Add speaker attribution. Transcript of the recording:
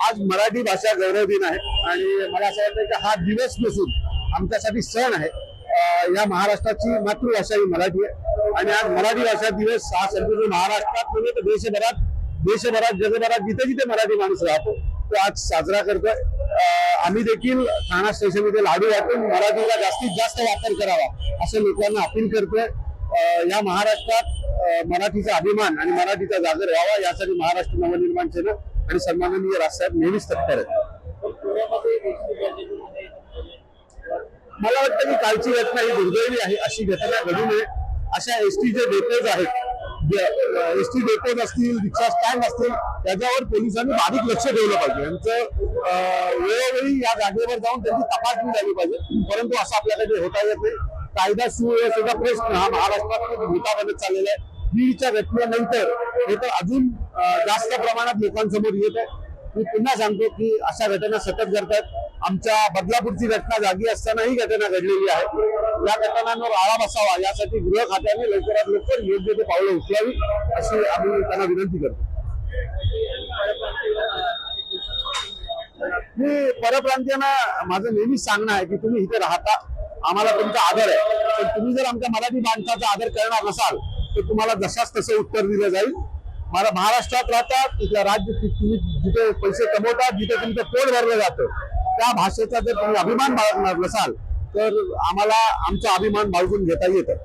Speaker 1: आज मराठी भाषा गौरव दिन आहे आणि मला असं वाटतं की हा दिवस नसून आमच्यासाठी सण आहे। या महाराष्ट्राची मातृभाषा ही मराठी आहे आणि आज मराठी भाषा दिवस हा संपूर्ण महाराष्ट्रात नव्हे तर देशभरात जगभरात जिथे जिथे मराठी माणूस राहतो तो आज साजरा करतोय। आम्ही देखील ठाणा स्टेशनमध्ये लाडू वाटून मराठीचा जास्तीत जास्त वापर करावा असं लोकांना अपील करतोय। या महाराष्ट्रात मराठीचा अभिमान आणि मराठीचा जागर व्हावा यासाठी महाराष्ट्र नवनिर्माण सेना आणि सन्माननीय राजसाहेब नेहमीच तत्पर आहेत। मला वाटतं की कालची घटना ही दुर्दैवी आहे। अशी घटना घडू नये। अशा एसटी जे डेपोज आहेत, एसटी डेपोज असतील, रिक्षा स्टँड असतील, त्याच्यावर पोलिसांनी बारीक लक्ष ठेवलं पाहिजे। यांचं वेळोवेळी या जागेवर जाऊन त्यांची तपासणी झाली पाहिजे, परंतु असं आपल्याकडे होता येत नाही। कायदा सुव्यवस्थेचा प्रश्न हा महाराष्ट्रात मोठा बनत चाललेला आहे। बीडच्या घटनेनंतर हे तर अजून जास्त प्रमाणात लोकांसमोर येत आहे। मी पुन्हा सांगतो की अशा घटना सतत घडतात। आमच्या बदलापूरची घटना जागी असताना ही घटना घडलेली आहे। या घटनांवर आळा बसावा यासाठी गृह खात्याने लवकरात लवकर योग्य ते पावलं उचलावी अशी आम्ही त्यांना विनंती करतो। मी परप्रांतीयांना माझं नेहमीच सांगणं आहे की तुम्ही इथे राहता, आम्हाला तुमचा आदर आहे, पण तुम्ही जर आमच्या मराठी माणसाचा आदर करणार नसाल तर तुम्हाला जशाच तसं उत्तर दिलं जाईल। मला महाराष्ट्रात राहतात, तिथल्या राज्य तुम्ही जिथे पैसे कमवतात, जिथे तुमचं पोट भरलं जातं, त्या भाषेचा जर तुम्ही अभिमान बाळगणार नसाल तर आम्हाला आमचा अभिमान बाळगून घेता येतं।